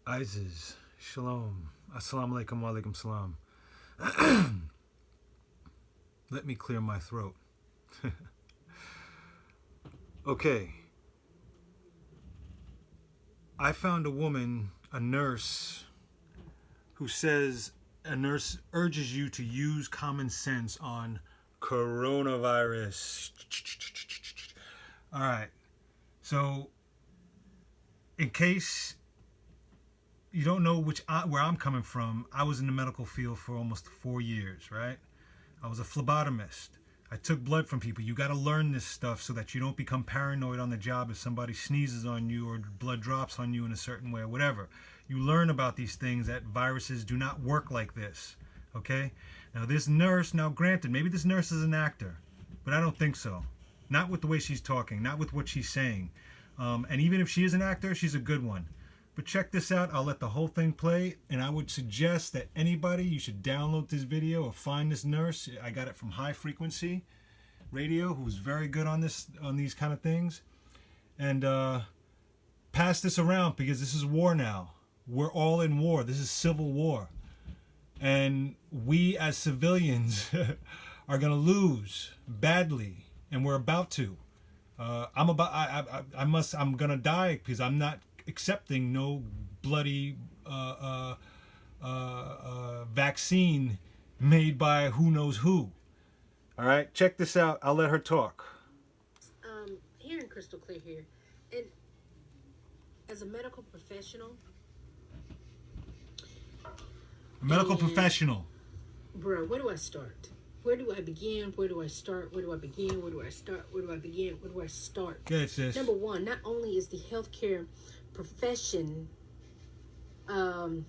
Isis, Shalom, Assalamu alaikum wa alaikum salam. Let me clear my throat. Okay. I found a woman, a nurse, who says a nurse urges you to use common sense on coronavirus. All right. So, in case you don't know where I'm coming from, I was in the medical field for almost 4 years, right? I was a phlebotomist. I took blood from people. You got to learn this stuff so that you don't become paranoid on the job if somebody sneezes on you or blood drops on you in a certain way or whatever. You learn about these things, that viruses do not work like this, okay? Now this nurse, now granted, maybe this nurse is an actor, but I don't think so. Not with the way she's talking, not with what she's saying. And even if she is an actor, she's a good one. But check this out. I'll let the whole thing play, and I would suggest that anybody, you should download this video or find this nurse. I got it from High Frequency Radio, who's very good on these kind of things, and pass this around, because this is war now. We're all in war. This is civil war, and we as civilians are gonna lose badly, and we're about to. I'm gonna die because I'm not accepting no bloody vaccine made by who knows who. All right, check this out. I'll let her talk. Hearing crystal clear here, and as a medical professional, bro, where do I start? Where do I begin? Where do I start? Where do I begin? Where do I start? Where do I begin? Where do I start? Good, sis. Number one, not only is the healthcare profession, man,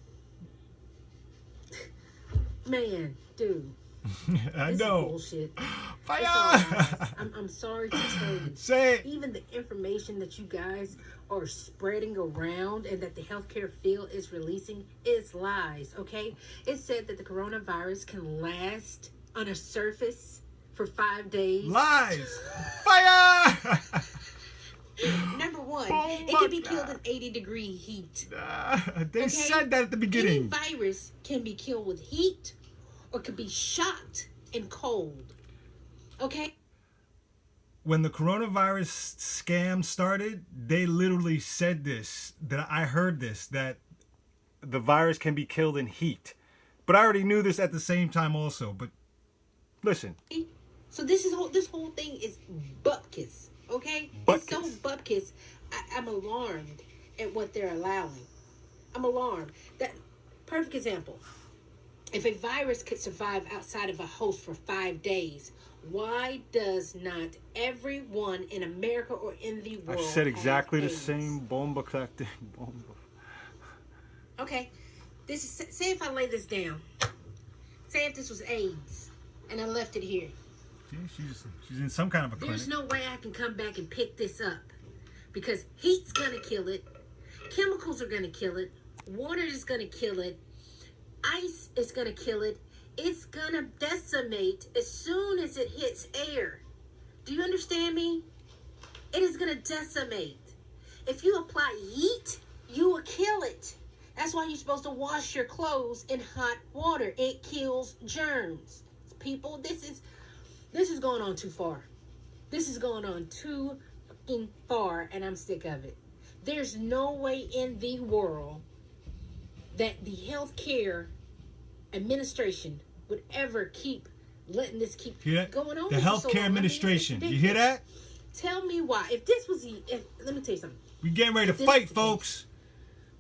dude, I this know. is bullshit. Fire! I'm sorry to tell you. Say it. Even the information that you guys are spreading around and that the healthcare field is releasing is lies, okay? It said that the coronavirus can last on a surface for 5 days. Lies. Fire! Number one, Oh it can be killed in 80-degree heat. They said that at the beginning. Any virus can be killed with heat or can be shot in cold. Okay? When the coronavirus scam started, they literally said this, that I heard this, that the virus can be killed in heat. But I already knew this at the same time also. But listen. So this whole thing is bupkis. Okay? Bupkis. It's so bupkis. I'm alarmed at what they're allowing. I'm alarmed. That perfect example. If a virus could survive outside of a host for 5 days, why does not everyone in America or in the world I said exactly the AIDS? same bomba clack thing. Bomba. Okay. This is, say if I lay this down. Say if this was AIDS and I left it here. Yeah, she's in some kind of a clinic. There's no way I can come back and pick this up, because heat's gonna kill it, chemicals are gonna kill it, water is gonna kill it, ice is gonna kill it. It's gonna decimate as soon as it hits air. Do you understand me? It is gonna decimate. If you apply heat, you will kill it. That's why you're supposed to wash your clothes in hot water. It kills germs. People, this is going on too far. This is going on too fucking far, and I'm sick of it. There's no way in the world that the healthcare administration would ever keep letting this keep going on. The healthcare administration. You hear that? Tell me why. If this was let me tell you something. We getting ready to fight, folks.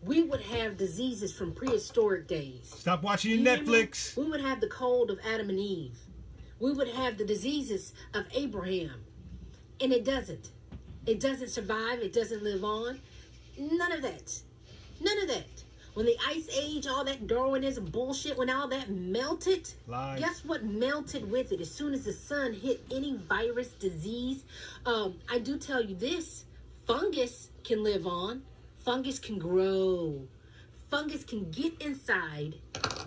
We would have diseases from prehistoric days. Stop watching your Netflix. We would have the cold of Adam and Eve. We would have the diseases of Abraham. And it doesn't. It doesn't survive. It doesn't live on. None of that. None of that. When the Ice Age, all that Darwinism bullshit, when all that melted, Lies. Guess what melted with it? As soon as the sun hit any virus, disease, I do tell you this, fungus can live on. Fungus can grow. Fungus can get inside,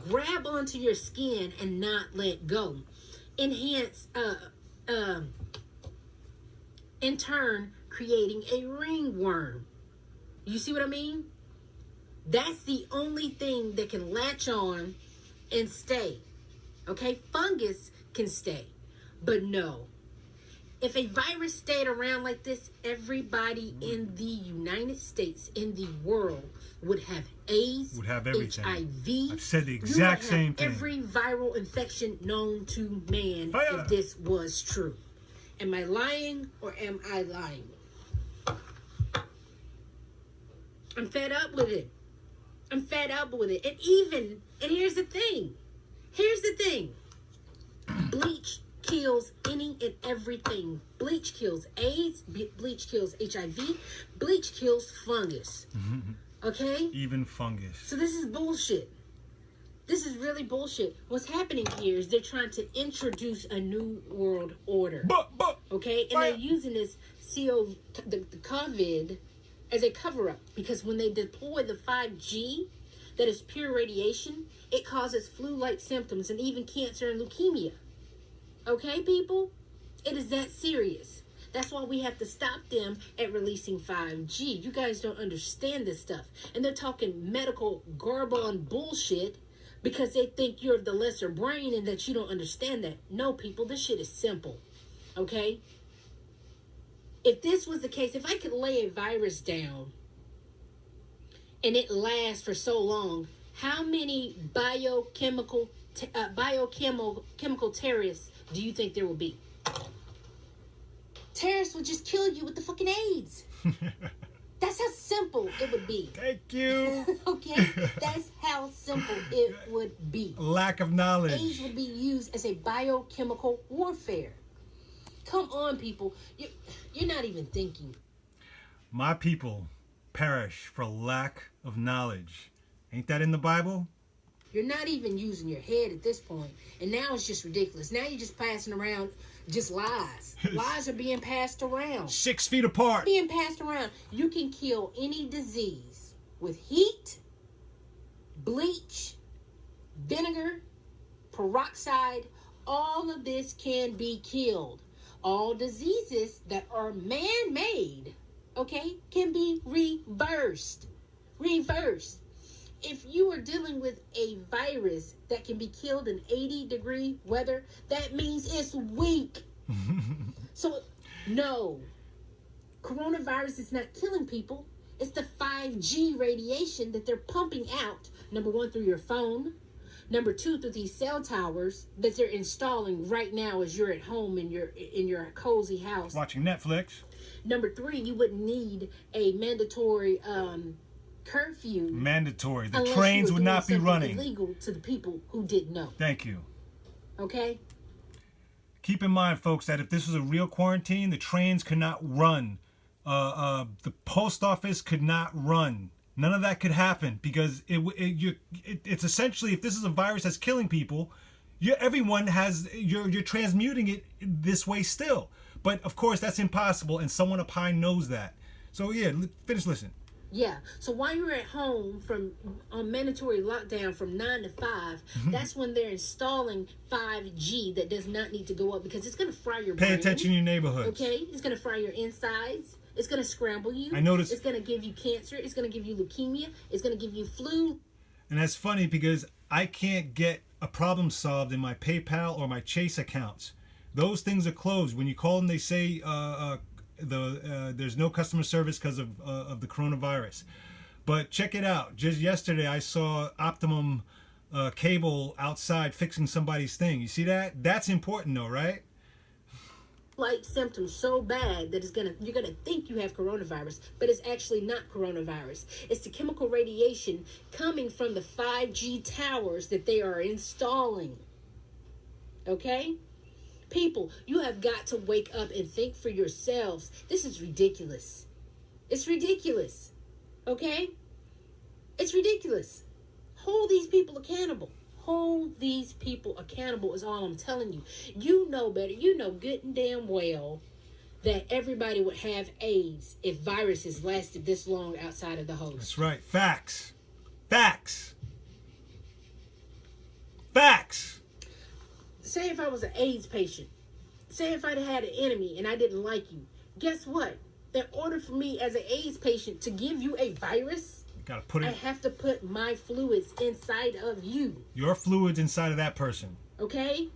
grab onto your skin, and not let go. Enhance, in turn, creating a ringworm. You see what I mean? That's the only thing that can latch on and stay. Okay? Fungus can stay. But no. If a virus stayed around like this, everybody in the United States, in the world, would have AIDS, Would have everything. HIV. I've said the exact same thing. Every viral infection known to man, Fire. if this was true. Am I lying or am I lying? I'm fed up with it. I'm fed up with it. And here's the thing. Bleach kills any and everything. Bleach kills AIDS. Bleach kills HIV. Bleach kills fungus. Okay? Even fungus. So this is bullshit. This is really bullshit. What's happening here is they're trying to introduce a new world order. Okay? And they're using this the COVID as a cover-up. Because when they deploy the 5G, that is pure radiation, it causes flu-like symptoms and even cancer and leukemia. Okay, people? It is that serious. That's why we have to stop them at releasing 5G. You guys don't understand this stuff. And they're talking medical garble and bullshit because they think you're of the lesser brain and that you don't understand that. No, people, this shit is simple. Okay? If this was the case, if I could lay a virus down and it lasts for so long, how many biochemical terrorists do you think there will be? Terrorists would just kill you with the fucking AIDS. That's how simple it would be. Thank you. Okay? That's how simple it would be. Lack of knowledge. AIDS would be used as a biochemical warfare. Come on, people. You're not even thinking. My people perish for lack of knowledge. Ain't that in the Bible? You're not even using your head at this point. And now it's just ridiculous. Now you're just passing around just lies. Lies are being passed around. 6 feet apart. Being passed around. You can kill any disease with heat, bleach, vinegar, peroxide. All of this can be killed. All diseases that are man-made, okay, can be reversed. Reversed. If you are dealing with a virus that can be killed in 80-degree weather, that means it's weak. So, no. Coronavirus is not killing people. It's the 5G radiation that they're pumping out, number one, through your phone. Number two, through these cell towers that they're installing right now as you're at home in your cozy house. Watching Netflix. Number three, you wouldn't need a mandatory curfew. Mandatory. The trains would not be running. Illegal to the people who didn't know. Thank you. Okay? Keep in mind, folks, that if this was a real quarantine, the trains could not run. The post office could not run. None of that could happen because it's essentially, if this is a virus that's killing people, everyone has, you're transmuting it this way still. But of course that's impossible, and someone up high knows that. So yeah, finish listening. Yeah. So while you're at home on mandatory lockdown from 9 to 5, that's when they're installing 5G that does not need to go up because it's going to fry your brain. Pay attention in your neighborhood. Okay? It's going to fry your insides. It's going to scramble you. I noticed. It's going to give you cancer. It's going to give you leukemia. It's going to give you flu. And that's funny because I can't get a problem solved in my PayPal or my Chase accounts. Those things are closed. When you call them, they say there's no customer service because of the coronavirus. But check it out. Just yesterday, I saw Optimum Cable outside fixing somebody's thing. You see that? That's important, though, right? Like symptoms so bad that you're gonna think you have coronavirus, but it's actually not coronavirus. It's the chemical radiation coming from the 5G towers that they are installing. Okay? People, you have got to wake up and think for yourselves. This is ridiculous. It's ridiculous. Okay? It's ridiculous. Hold these people accountable. Hold these people accountable is all I'm telling you. You know better. You know good and damn well that everybody would have AIDS if viruses lasted this long outside of the host. That's right. Facts. Facts. Facts. Say if I was an AIDS patient. Say if I'd had an enemy and I didn't like you. Guess what? In order for me as an AIDS patient to give you a virus, Gotta put I it. have to put my fluids inside of you. Your fluids inside of that person. Okay?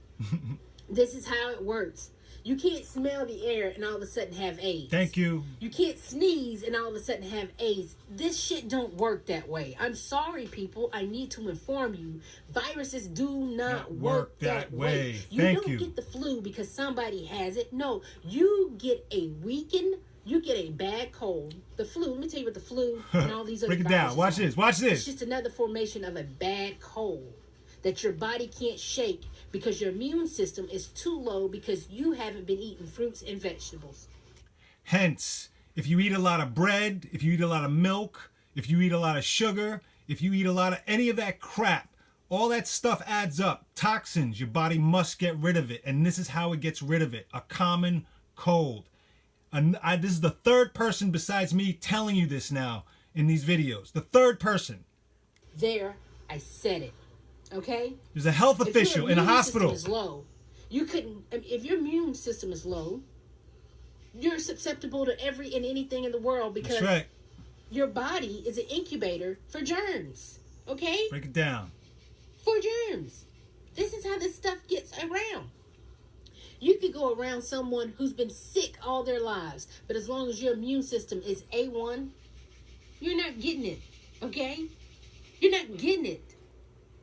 This is how it works. You can't smell the air and all of a sudden have AIDS. Thank you. You can't sneeze and all of a sudden have AIDS. This shit don't work that way. I'm sorry, people. I need to inform you. Viruses do not work that way. You don't get the flu because somebody has it. No, you get a weakened, you get a bad cold. The flu, let me tell you what the flu and all these other Break it viruses down. Watch are. this. Watch It's this. just another formation of a bad cold that your body can't shake because your immune system is too low because you haven't been eating fruits and vegetables. Hence, if you eat a lot of bread, if you eat a lot of milk, if you eat a lot of sugar, if you eat a lot of any of that crap, all that stuff adds up. Toxins, your body must get rid of it. And this is how it gets rid of it. A common cold. And this is the third person besides me telling you this now in these videos. The third person. There, I said it. Okay? There's a health official in a hospital. If your immune system is low, you couldn't. If your immune system is low, you're susceptible to every and anything in the world because That's right. your body is an incubator for germs. Okay? Break it down. For germs. This is how this stuff gets around. You could go around someone who's been sick all their lives, but as long as your immune system is A1, you're not getting it. Okay? You're not getting it.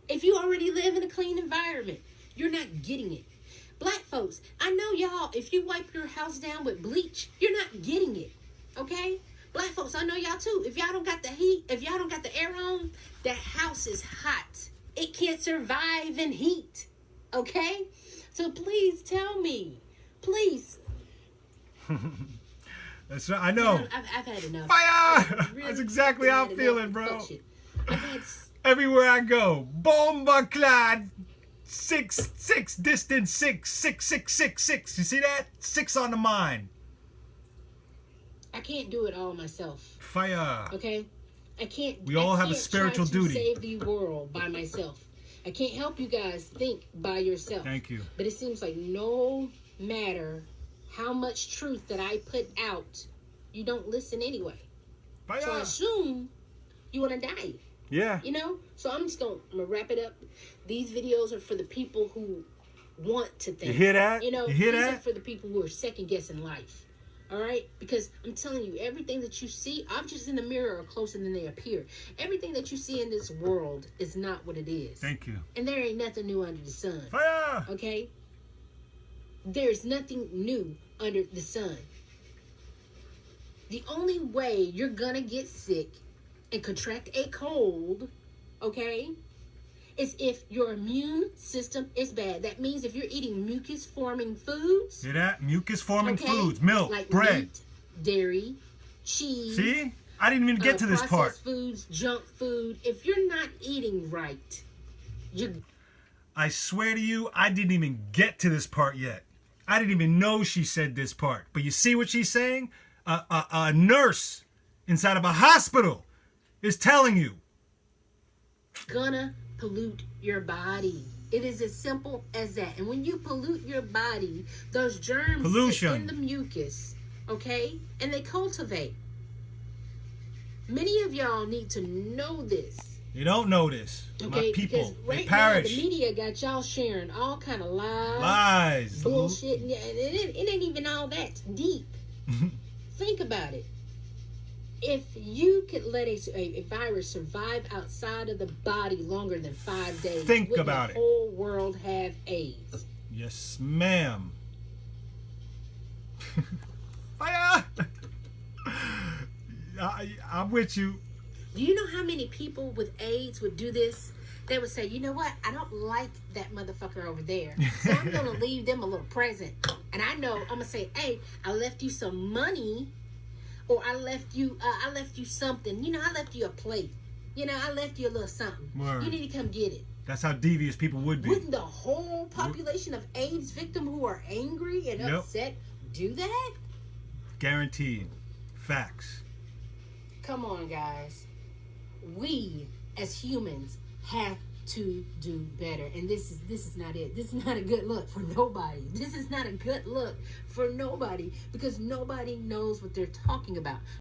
If you already live in a clean environment, you're not getting it. Black folks, I know y'all, if you wipe your house down with bleach, you're not getting it. Okay? Black folks, I know y'all too. If y'all don't got the heat, if y'all don't got the air on, that house is hot. It can't survive in heat. Okay? So please tell me. Please. That's right. I know. I've had enough. Fire! Really That's exactly how I'm feeling, bro. Fuck shit. I've had Everywhere I go, bomba clad, 6 distance 6. You see that? 6 on the mind. I can't do it all myself. Fire. Okay? I can't. We all have a can't spiritual try to duty. Save the world by myself. I can't help you guys think by yourself. Thank you. But it seems like no matter how much truth that I put out, you don't listen anyway. Fire. So I assume you want to die. Yeah. You know? So I'm gonna wrap it up. These videos are for the people who want to think. You hear that? You know, you hear these that? are for the people who are second guessing life. All right? Because I'm telling you, everything that you see, objects in the mirror are closer than they appear. Everything that you see in this world is not what it is. Thank you. And there ain't nothing new under the sun. Fire. Okay? There's nothing new under the sun. The only way you're gonna get sick and contract a cold, okay, is if your immune system is bad. That means if you're eating mucus-forming foods. Hear that? Mucus-forming okay, foods, milk, like bread. meat, dairy, cheese. See? I didn't even get to this part. Processed foods, junk food. If you're not eating right, you. I swear to you, I didn't even get to this part yet. I didn't even know she said this part. But you see what she's saying? A nurse inside of a hospital is telling you. Gonna pollute your body. It is as simple as that. And when you pollute your body, those germs sit in the mucus, okay? And they cultivate. Many of y'all need to know this. You don't know this. Okay, my people, right they perish. now the media got y'all sharing all kind of lies, bullshit, and it ain't even all that deep. Think about it. If you could let a virus survive outside of the body longer than 5 days, think about it. The whole world have AIDS. Yes, ma'am. Fire! I'm with you. Do you know how many people with AIDS would do this? They would say, you know what? I don't like that motherfucker over there. So I'm going to leave them a little present. And I know I'm going to say, hey, I left you some money. Or I left you something. You know, I left you a plate. You know, I left you a little something. Word. You need to come get it. That's how devious people would be. Wouldn't the whole population of AIDS victims who are angry and upset do that? Guaranteed. Facts. Come on, guys. We, as humans, have to do better. And this is not it. This is not a good look for nobody. This is not a good look for nobody because nobody knows what they're talking about.